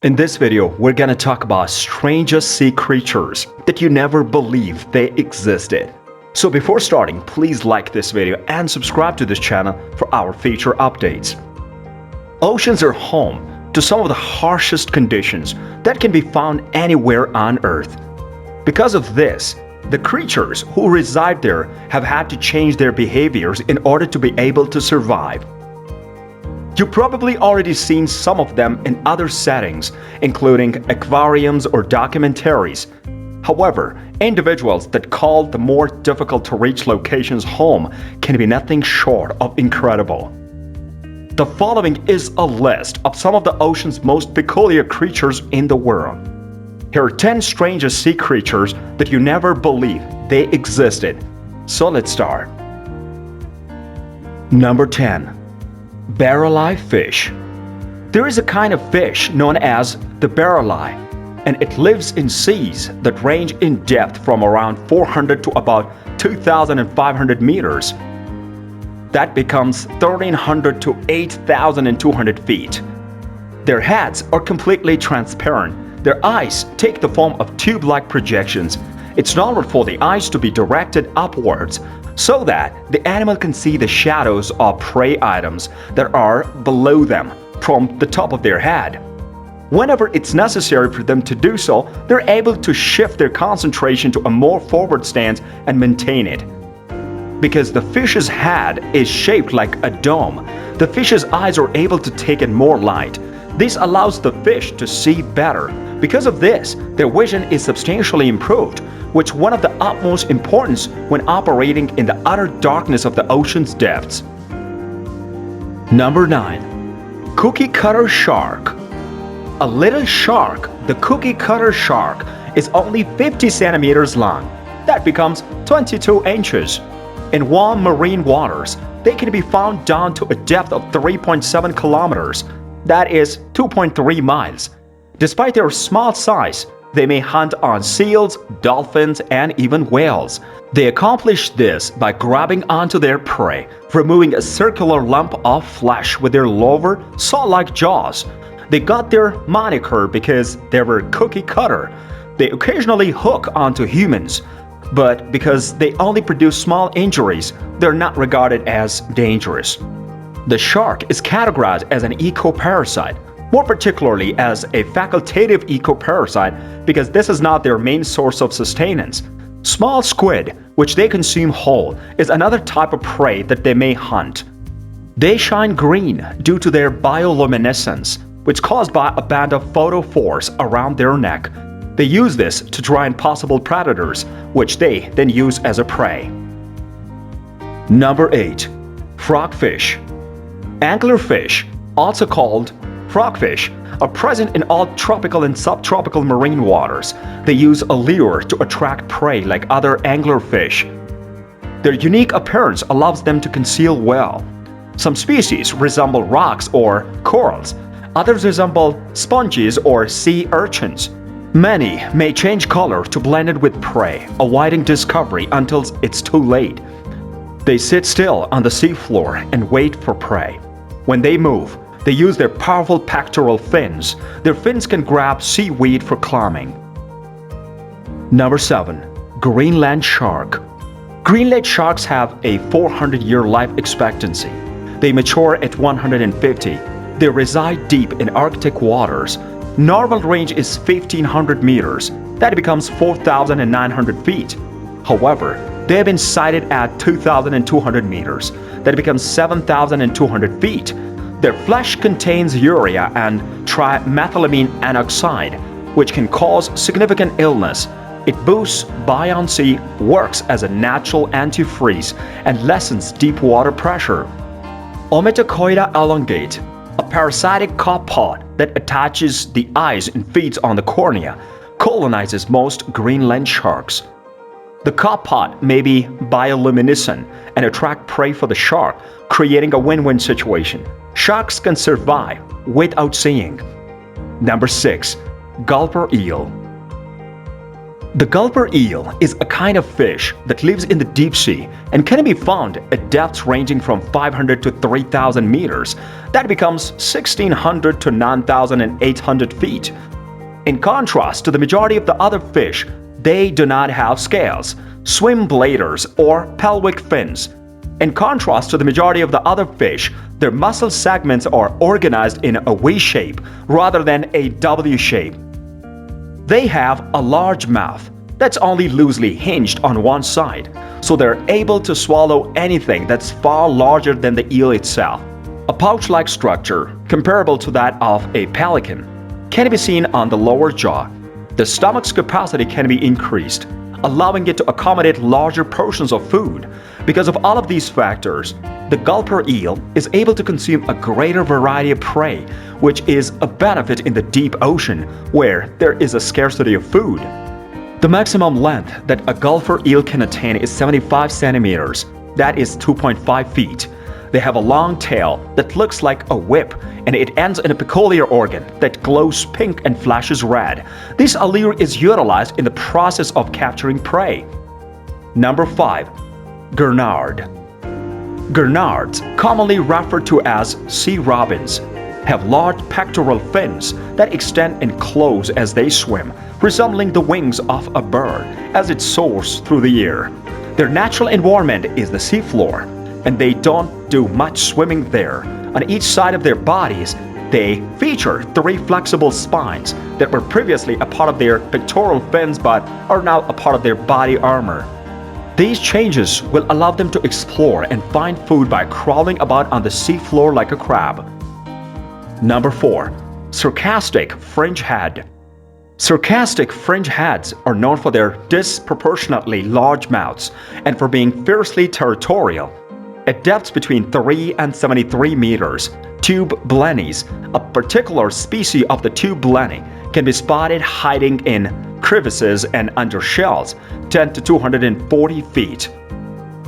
In this video, we're gonna talk about strangest sea creatures that you never believed they existed. So before starting, please like this video and subscribe to this channel for our future updates. Oceans are home to some of the harshest conditions that can be found anywhere on Earth. Because of this, the creatures who reside there have had to change their behaviors in order to be able to survive. You've probably already seen some of them in other settings, including aquariums or documentaries. However, individuals that call the more difficult-to-reach locations home can be nothing short of incredible. The following is a list of some of the ocean's most peculiar creatures in the world. Here are 10 strangest sea creatures that you never believed they existed. So let's start. Number 10. Barrel-eye fish. There is a kind of fish known as the barrel-eye, and it lives in seas that range in depth from around 400 to about 2,500 meters. That becomes 1,300 to 8,200 feet. Their heads are completely transparent. Their eyes take the form of tube-like projections. It's normal for the eyes to be directed upwards so that the animal can see the shadows of prey items that are below them from the top of their head. Whenever it's necessary for them to do so, they're able to shift their concentration to a more forward stance and maintain it. Because the fish's head is shaped like a dome, the fish's eyes are able to take in more light. This allows the fish to see better. Because of this, their vision is substantially improved, which is one of the utmost importance when operating in the utter darkness of the ocean's depths. Number 9. Cookie cutter shark. A little shark, the cookie cutter shark, is only 50 centimeters long. That becomes 22 inches. In warm marine waters, they can be found down to a depth of 3.7 kilometers. That is 2.3 miles. Despite their small size, they may hunt on seals, dolphins, and even whales. They accomplish this by grabbing onto their prey, removing a circular lump of flesh with their lower, saw-like jaws. They got their moniker because they were cookie cutter. They occasionally hook onto humans, but because they only produce small injuries, they're not regarded as dangerous. The shark is categorized as an ecoparasite, more particularly as a facultative ecoparasite because this is not their main source of sustenance. Small squid, which they consume whole, is another type of prey that they may hunt. They shine green due to their bioluminescence, which is caused by a band of photophores around their neck. They use this to draw in possible predators, which they then use as a prey. Number 8. Frogfish. Anglerfish, also called frogfish, are present in all tropical and subtropical marine waters. They use a lure to attract prey like other anglerfish. Their unique appearance allows them to conceal well. Some species resemble rocks or corals. Others resemble sponges or sea urchins. Many may change color to blend in with prey, avoiding discovery until it's too late. They sit still on the seafloor and wait for prey. When they move, they use their powerful pectoral fins. Their fins can grab seaweed for climbing. Number 7. Greenland shark. Greenland sharks have a 400-year life expectancy. They mature at 150. They reside deep in Arctic waters. Normal range is 1,500 meters. That becomes 4,900 feet. However, they have been sighted at 2,200 meters. That becomes 7,200 feet. Their flesh contains urea and trimethylamine anoxide, which can cause significant illness. It boosts buoyancy, works as a natural antifreeze, and lessens deep water pressure. Ometacoida elongate, a parasitic copepod that attaches the eyes and feeds on the cornea, colonizes most Greenland sharks. The copepod may be bioluminescent and attract prey for the shark, creating a win-win situation. Sharks can survive without seeing. Number 6. Gulper eel. The gulper eel is a kind of fish that lives in the deep sea and can be found at depths ranging from 500 to 3,000 meters. That becomes 1,600 to 9,800 feet. In contrast to the majority of the other fish, they do not have scales, swim bladers, or pelvic fins. In contrast to the majority of the other fish, their muscle segments are organized in a V shape rather than a W shape. They have a large mouth that's only loosely hinged on one side, so they're able to swallow anything that's far larger than the eel itself. A pouch-like structure, comparable to that of a pelican, can be seen on the lower jaw. The stomach's capacity can be increased, allowing it to accommodate larger portions of food. Because of all of these factors, the gulper eel is able to consume a greater variety of prey, which is a benefit in the deep ocean, where there is a scarcity of food. The maximum length that a gulper eel can attain is 75 centimeters, that is 2.5 feet. They have a long tail that looks like a whip, and it ends in a peculiar organ that glows pink and flashes red. This allure is utilized in the process of capturing prey. Number 5. Gurnard. Gurnards, commonly referred to as sea robins, have large pectoral fins that extend and close as they swim, resembling the wings of a bird as it soars through the air. Their natural environment is the seafloor, and they don't do much swimming there. On each side of their bodies, they feature 3 flexible spines that were previously a part of their pectoral fins but are now a part of their body armor. These changes will allow them to explore and find food by crawling about on the seafloor like a crab. Number 4. Sarcastic fringe head. Sarcastic fringe heads are known for their disproportionately large mouths and for being fiercely territorial. At depths between 3 and 73 meters, tube blennies, a particular species of the tube blenny, can be spotted hiding in crevices and under shells 10 to 240 feet.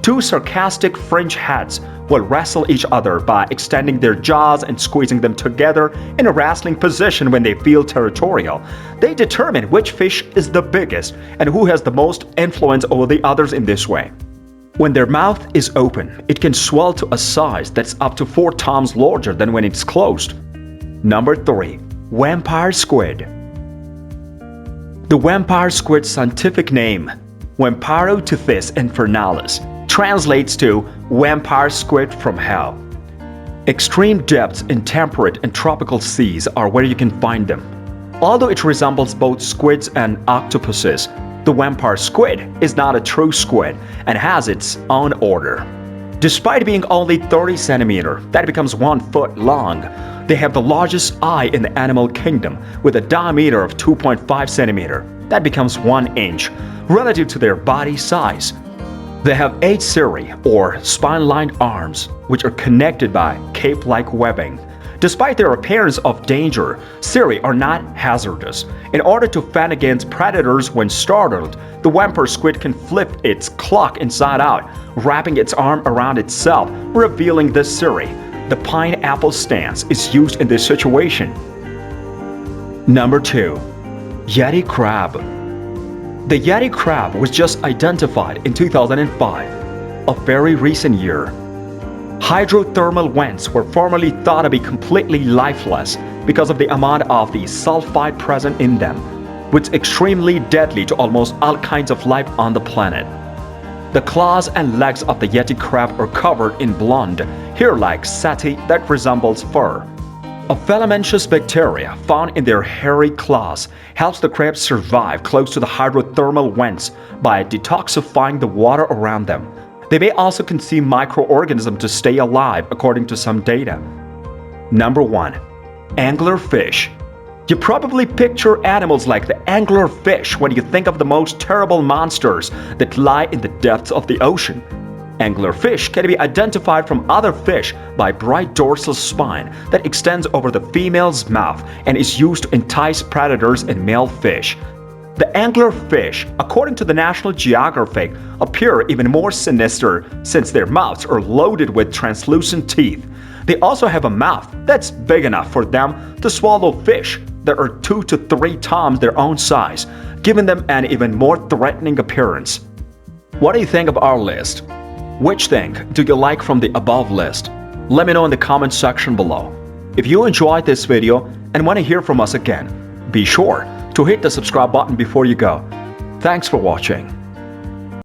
2 sarcastic fringe heads will wrestle each other by extending their jaws and squeezing them together in a wrestling position when they feel territorial. They determine which fish is the biggest and who has the most influence over the others in this way. When their mouth is open, it can swell to a size that's up to 4 times larger than when it's closed. Number 3. Vampire squid. The vampire squid's scientific name, Vampiroteuthis infernalis, translates to vampire squid from hell. Extreme depths in temperate and tropical seas are where you can find them. Although it resembles both squids and octopuses, the vampire squid is not a true squid and has its own order. Despite being only 30 centimeters, that becomes 1 foot long, they have the largest eye in the animal kingdom with a diameter of 2.5 centimeters. That becomes 1 inch relative to their body size. They have 8 cirri, or spine-lined arms, which are connected by cape-like webbing. Despite their appearance of danger, cirri are not hazardous. In order to fend against predators when startled, the vampire squid can flip its clock inside out, wrapping its arm around itself, revealing the cirri. The pineapple stance is used in this situation. Number 2. Yeti crab. The Yeti crab was just identified in 2005, a very recent year. Hydrothermal vents were formerly thought to be completely lifeless because of the amount of the sulfide present in them, which is extremely deadly to almost all kinds of life on the planet. The claws and legs of the Yeti crab are covered in blonde, hair-like setae that resembles fur. A filamentous bacteria found in their hairy claws helps the crabs survive close to the hydrothermal vents by detoxifying the water around them. They may also consume microorganisms to stay alive, according to some data. Number 1. Anglerfish. You probably picture animals like the anglerfish when you think of the most terrible monsters that lie in the depths of the ocean. Anglerfish can be identified from other fish by bright dorsal spine that extends over the female's mouth and is used to entice predators and male fish. The anglerfish, according to the National Geographic, appear even more sinister since their mouths are loaded with translucent teeth. They also have a mouth that's big enough for them to swallow fish that are 2 to 3 times their own size, giving them an even more threatening appearance. What do you think of our list? Which thing do you like from the above list? Let me know in the comment section below. If you enjoyed this video and want to hear from us again, be sure to hit the subscribe button before you go. Thanks for watching.